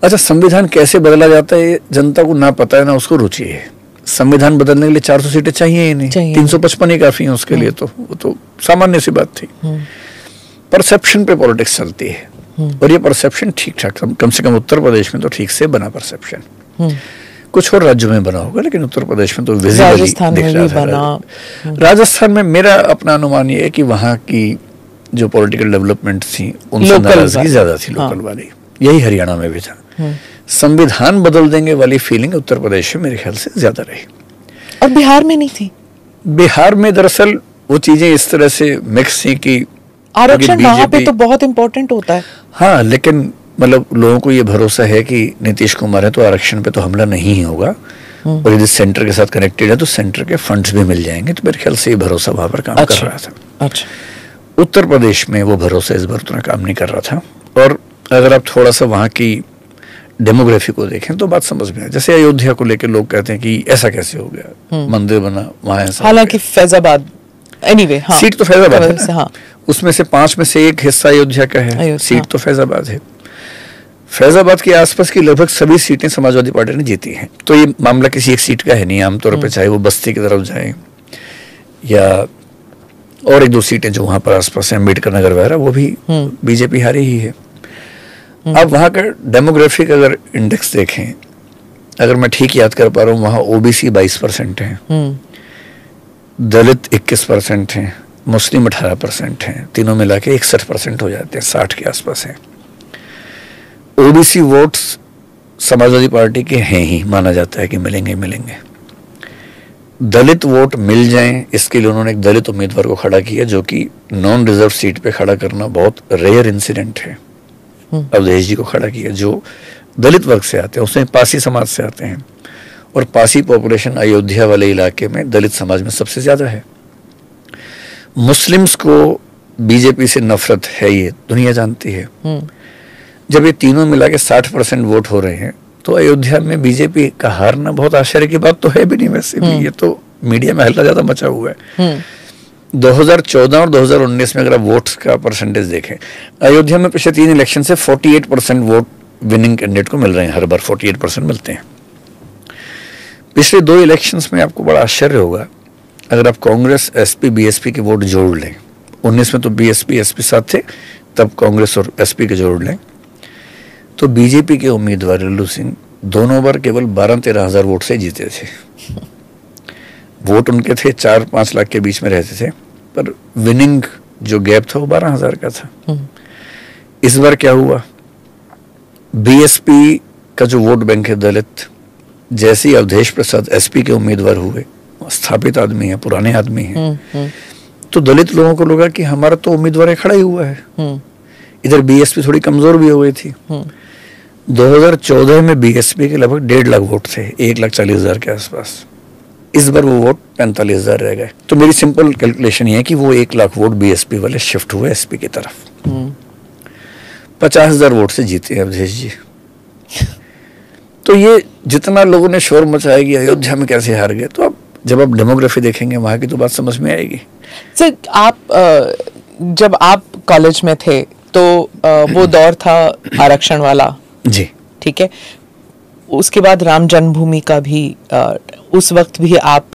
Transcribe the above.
अच्छा, संविधान कैसे बदला जाता है जनता को ना पता है ना उसको रुचि है। संविधान बदलने के लिए 400 सीटें चाहिए ही नहीं, 355 ही काफी है उसके लिए, तो वो तो सामान्य सी बात थी। परसेप्शन पे पॉलिटिक्स चलती है, और ये परसेप्शन ठीक ठाक, कम से कम उत्तर प्रदेश में तो ठीक से बना परसेप्शन। कुछ और राज्यों में बना होगा, लेकिन उत्तर प्रदेश में तो विजिबली दिख रहा था। राजस्थान में मेरा अपना अनुमान ये है कि वहाँ की जो पॉलिटिकल डेवलपमेंट थी उनसे नाराजगी ज्यादा थी, लोकल वाली। यही हरियाणा में भी था। संविधान बदल देंगे वाली फीलिंग उत्तर प्रदेश में मेरे ख्याल से ज्यादा रही, और बिहार में नहीं थी। बिहार में दरअसल वो चीजें इस तरह से मिक्स थी कि आरक्षण वहां पे तो बहुत इंपॉर्टेंट होता है। हाँ, लेकिन मतलब लोगों को ये भरोसा है कि नीतीश कुमार है तो आरक्षण पे तो हमला नहीं ही होगा, और यदि सेंटर के साथ कनेक्टेड है तो सेंटर के फंड्स भी मिल जाएंगे, तो मेरे ख्याल से ये भरोसा वहां पर काम कर रहा था। अच्छा, उत्तर प्रदेश में वो भरोसा इस बार उतना काम नहीं कर रहा था। और अगर आप थोड़ा सा वहाँ की डेमोग्राफी को देखें तो बात समझ में आए। जैसे अयोध्या को लेकर लोग कहते हैं कि ऐसा कैसे हो गया, मंदिर बना वहाँ ऐसा, हालांकि फैजाबाद हाँ, सीट तो फैजाबाद है, हाँ। उसमें से 5 में से 1 हिस्सा अयोध्या का है, सीट तो फैजाबाद है। फैजाबाद के आसपास की लगभग सभी सीटें समाजवादी पार्टी ने जीती हैं, तो ये मामला किसी एक सीट का है नहीं आमतौर पर, चाहे वो बस्ती की तरफ जाए या और 1-2 सीटें जो वहां पर आसपास है, अम्बेडकर नगर वगैरह, वो भी बीजेपी हारी ही है। अब वहां का डेमोग्राफिक अगर इंडेक्स देखें, अगर मैं ठीक याद कर पा रहा हूँ, वहां ओबीसी 22% है, दलित 21% है, मुस्लिम 18% है, तीनों मिला के 61% हो जाते हैं, 60 के आसपास है। ओबीसी वोट्स समाजवादी पार्टी के हैं ही, माना जाता है कि मिलेंगे। दलित वोट मिल जाएं, इसके लिए उन्होंने एक दलित उम्मीदवार को खड़ा किया, जो कि नॉन रिजर्व सीट पे खड़ा करना बहुत रेयर इंसिडेंट है। अवधेश जी को खड़ा किया, जो दलित वर्ग से आते हैं, उसमें पासी समाज से आते हैं, और पासी पॉपुलेशन अयोध्या वाले इलाके में दलित समाज में सबसे ज्यादा है। मुस्लिम्स को बीजेपी से नफरत है, ये दुनिया जानती है। जब ये तीनों मिला के 60% वोट हो रहे हैं, तो अयोध्या में बीजेपी का हारना बहुत आश्चर्य की बात तो है भी नहीं। वैसे भी ये तो मीडिया में हल्ला ज्यादा मचा हुआ है। 2014 और 2019 में अगर आप वोट्स का परसेंटेज देखें, अयोध्या में पिछले 3 इलेक्शन से 48% वोट विनिंग कैंडिडेट को मिल रहे हैं, हर बार 48% मिलते हैं। पिछले 2 इलेक्शंस में आपको बड़ा आश्चर्य होगा, अगर आप कांग्रेस, एसपी, बीएसपी के वोट जोड़ लें, 19 में तो बीएसपी, एसपी साथ थे, तब कांग्रेस और एसपी के जोड़ लें, तो बीजेपी के उम्मीदवार लल्लू सिंह दोनों बार केवल 12-13 हजार वोट से जीते थे। वोट उनके थे 4-5 लाख के बीच में रहते थे, पर विनिंग जो गैप था वो 12 हजार का था। इस बार क्या हुआ, बीएसपी का जो वोट बैंक है दलित, जैसे ही अवधेश प्रसाद एसपी के उम्मीदवार हुए, स्थापित आदमी है, पुराने आदमी हैं, तो दलित लोगों को लगा कि हमारा तो उम्मीदवार खड़ा ही हुआ है। इधर बीएसपी थोड़ी कमजोर भी हो गई थी। 2014 में बीएसपी के लगभग 1.5 लाख वोट थे, 1,40,000 के आसपास। इस बार वो वोट 45,000 रह गए। तो मेरी सिंपल कैलकुलेशन ये है कि वो 1 लाख वोट बीएसपी वाले शिफ्ट हुए एसपी की तरफ। 50,000 वोट से जीते अवधेश जी। तो ये जितना लोगों ने शोर मचाया कि अयोध्या में कैसे हार गए, तो अब जब आप डेमोग्राफी देखेंगे वहां की तो बात समझ में आएगी। सर, आप जब आप कॉलेज में थे तो वो दौर था आरक्षण वाला जी, ठीक है। उसके बाद राम जन्मभूमि का भी उस वक्त भी आप